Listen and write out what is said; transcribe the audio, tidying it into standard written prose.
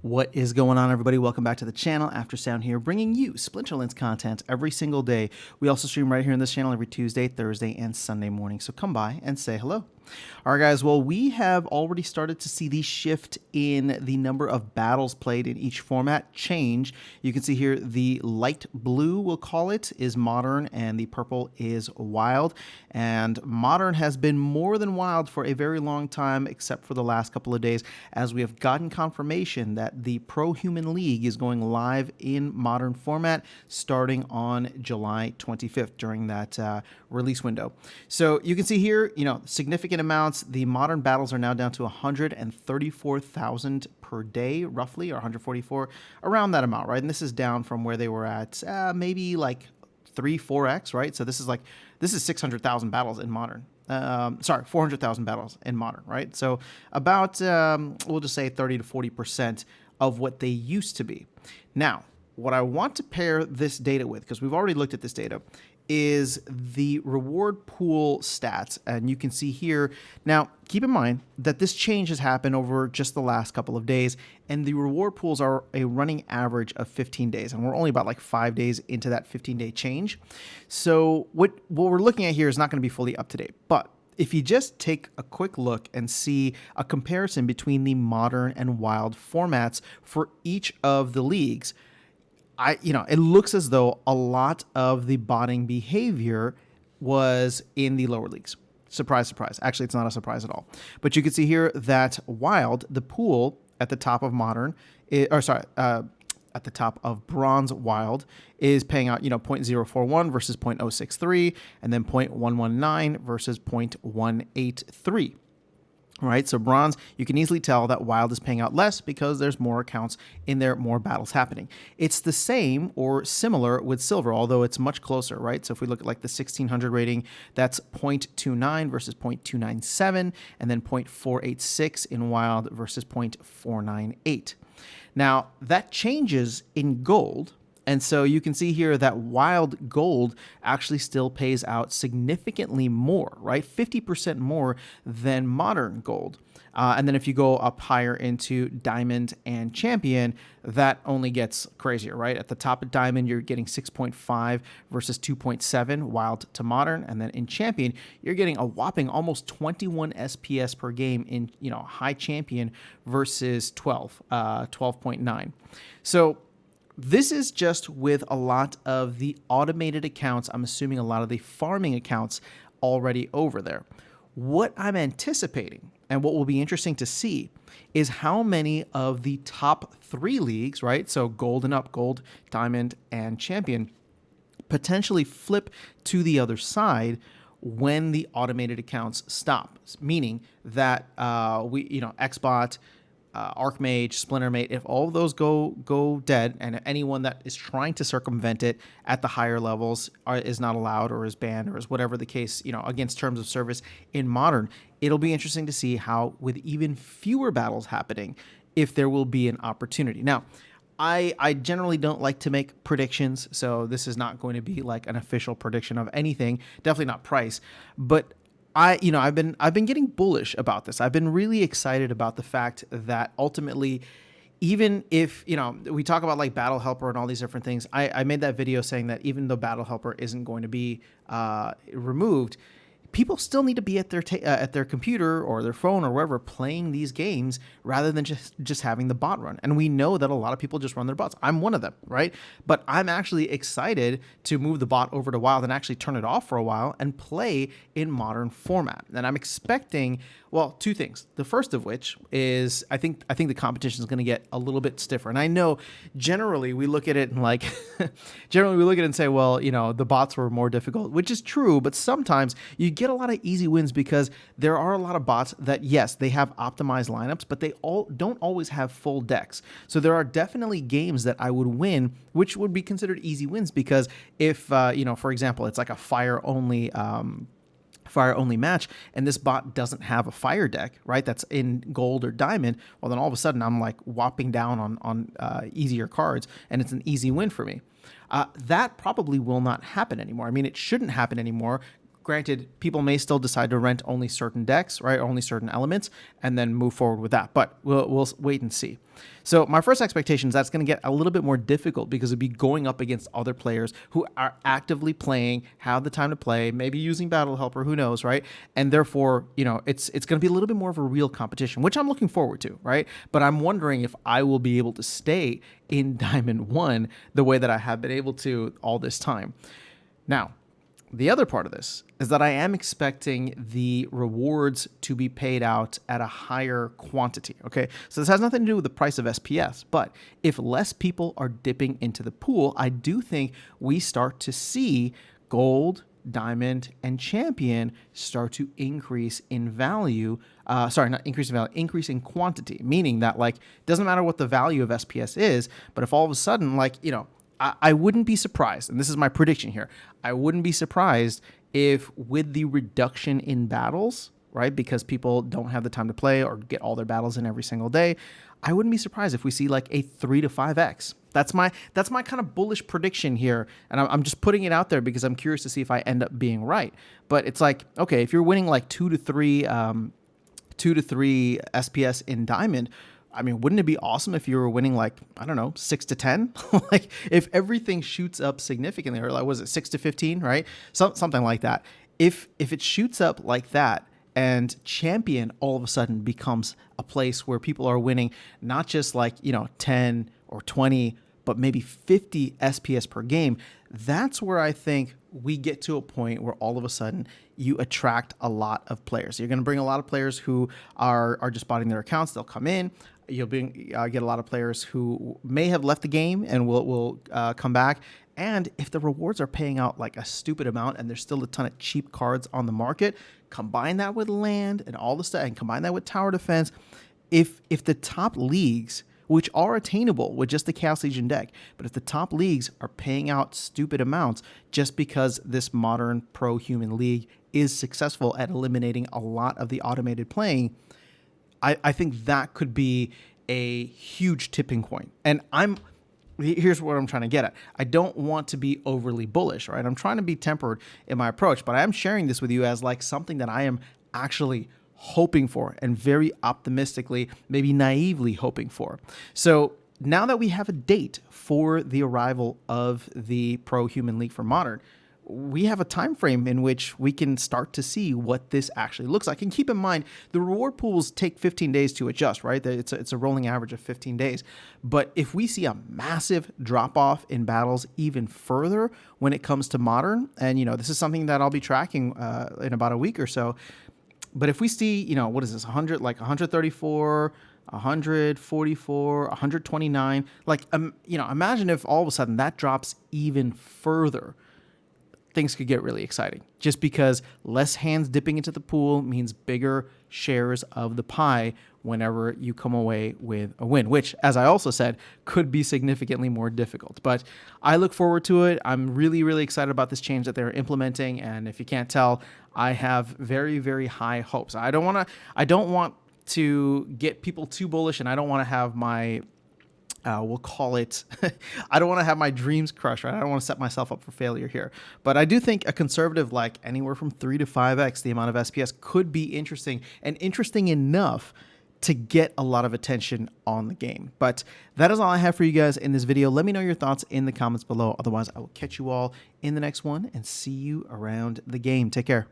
What is going on, everybody? Welcome back to the channel. After Sound here, bringing you Splinterlands content every single day. We also stream right here in this channel every Tuesday, Thursday, and Sunday morning. So come by and say hello. All right, guys. Well, we have already started to see the shift in the number of battles played in each format change. You can see here the light blue, we'll call it, is modern, and the purple is wild. And modern has been more than wild for a very long time, except for the last couple of days, as we have gotten confirmation that the Pro Human League is going live in modern format starting on July 25th during that release window. So you can see here, significant amounts. The modern battles are now down to 134,000 per day, roughly, or 144, around that amount, right? And this is down from where they were at maybe like 3-4x, right? So this is 600,000 battles in modern. 400,000 battles in modern, right? So about, we'll just say 30 to 40% of what they used to be. Now, what I want to pair this data with, because we've already looked at this data, is the reward pool stats. And you can see here, now keep in mind that this change has happened over just the last couple of days, and the reward pools are a running average of 15 days. And we're only about like 5 days into that 15-day change. So what we're looking at here is not going to be fully up to date, but if you just take a quick look and see a comparison between the modern and wild formats for each of the leagues, it looks as though a lot of the botting behavior was in the lower leagues. Surprise, surprise. Actually, it's not a surprise at all. But you can see here that wild, the pool at the top of modern, at the top of bronze wild is paying out, 0.041 versus 0.063, and then 0.119 versus 0.183. Right, so bronze, you can easily tell that wild is paying out less because there's more accounts in there, more battles happening. It's the same or similar with silver, although it's much closer, right? So if we look at like the 1600 rating, that's 0.29 versus 0.297, and then 0.486 in wild versus 0.498. Now, that changes in gold. And so you can see here that wild gold actually still pays out significantly more, right? 50% more than modern gold. And then if you go up higher into diamond and champion, that only gets crazier, right? At the top of diamond, you're getting 6.5 versus 2.7 wild to modern. And then in champion, you're getting a whopping almost 21 SPS per game in, high champion versus 12.9. So this is just with a lot of the automated accounts. I'm assuming a lot of the farming accounts already over there. What I'm anticipating and what will be interesting to see is how many of the top 3 leagues, right? So gold and up, gold, diamond, and champion, potentially flip to the other side when the automated accounts stop. Meaning that Xbot, Archmage, Splintermate, if all of those go dead, and anyone that is trying to circumvent it at the higher levels is not allowed or is banned or is whatever the case, against terms of service in modern, it'll be interesting to see how, with even fewer battles happening, if there will be an opportunity. Now, I generally don't like to make predictions, so this is not going to be like an official prediction of anything, definitely not price, but I've been getting bullish about this. I've been really excited about the fact that ultimately, even if, we talk about like Battle Helper and all these different things, I made that video saying that even though Battle Helper isn't going to be removed, people still need to be at their computer or their phone or wherever playing these games rather than just having the bot run. And we know that a lot of people just run their bots. I'm one of them, right? But I'm actually excited to move the bot over to Wild and actually turn it off for a while and play in modern format. And I'm expecting, well, 2 things. The first of which is I think the competition is going to get a little bit stiffer. And I know generally we look at it and and say, well, the bots were more difficult, which is true, but sometimes you get a lot of easy wins because there are a lot of bots that, yes, they have optimized lineups, but they don't always have full decks. So there are definitely games that I would win, which would be considered easy wins because if, for example, it's like a fire only match and this bot doesn't have a fire deck, right, that's in gold or diamond, well, then all of a sudden I'm like whopping down on easier cards and it's an easy win for me. That probably will not happen anymore. I mean, it shouldn't happen anymore granted, people may still decide to rent only certain decks, right? Only certain elements, and then move forward with that. But we'll wait and see. So my first expectation is that's going to get a little bit more difficult because it'd be going up against other players who are actively playing, have the time to play, maybe using Battle Helper, who knows, right? And therefore, it's going to be a little bit more of a real competition, which I'm looking forward to, right? But I'm wondering if I will be able to stay in Diamond 1 the way that I have been able to all this time. Now, the other part of this is that I am expecting the rewards to be paid out at a higher quantity, okay? So this has nothing to do with the price of SPS, but if less people are dipping into the pool, I do think we start to see gold, diamond, and champion start to increase in value. Sorry, not increase in value, increase in quantity, meaning that, like, it doesn't matter what the value of SPS is, but if all of a sudden, like, I wouldn't be surprised, and this is my prediction here, I wouldn't be surprised if with the reduction in battles, right, because people don't have the time to play or get all their battles in every single day, I wouldn't be surprised if we see like a 3 to 5x. That's my kind of bullish prediction here, and I'm just putting it out there because I'm curious to see if I end up being right. But it's like, okay, if you're winning like 2 to 3 SPS in Diamond, I mean, wouldn't it be awesome if you were winning like, I don't know, 6 to 10? Like if everything shoots up significantly, or like, was it 6 to 15, right? Something like that. If it shoots up like that, and champion all of a sudden becomes a place where people are winning not just like, 10 or 20, but maybe 50 SPS per game, that's where I think we get to a point where all of a sudden you attract a lot of players. You're going to bring a lot of players who are just botting their accounts. They'll come in. You'll get a lot of players who may have left the game and will come back. And if the rewards are paying out like a stupid amount and there's still a ton of cheap cards on the market, combine that with land and all the stuff, and combine that with tower defense. If the top leagues, which are attainable with just the Chaos Legion deck, but if the top leagues are paying out stupid amounts just because this modern pro-human league is successful at eliminating a lot of the automated playing, I think that could be a huge tipping point. And here's what I'm trying to get at. I don't want to be overly bullish, right? I'm trying to be tempered in my approach, but I am sharing this with you as like something that I am actually hoping for and very optimistically, maybe naively hoping for. So now that we have a date for the arrival of the Pro-Human League for Modern, we have a time frame in which we can start to see what this actually looks like. And keep in mind, the reward pools take 15 days to adjust, right? It's a rolling average of 15 days. But if we see a massive drop-off in battles even further when it comes to Modern, and, this is something that I'll be tracking in about a week or so. But if we see, what is this, 100, like 134, 144, 129, like, imagine if all of a sudden that drops even further. Things could get really exciting just because less hands dipping into the pool means bigger shares of the pie whenever you come away with a win, which, as I also said, could be significantly more difficult. But I look forward to it. I'm really, really excited about this change that they're implementing. And if you can't tell, I have very, very high hopes. I don't want to get people too bullish, and I don't want to have my we'll call it, I don't want to have my dreams crushed, right? I don't want to set myself up for failure here. But I do think a conservative, like anywhere from 3 to 5x the amount of SPS could be interesting, and interesting enough to get a lot of attention on the game. But that is all I have for you guys in this video. Let me know your thoughts in the comments below. Otherwise, I will catch you all in the next one and see you around the game. Take care.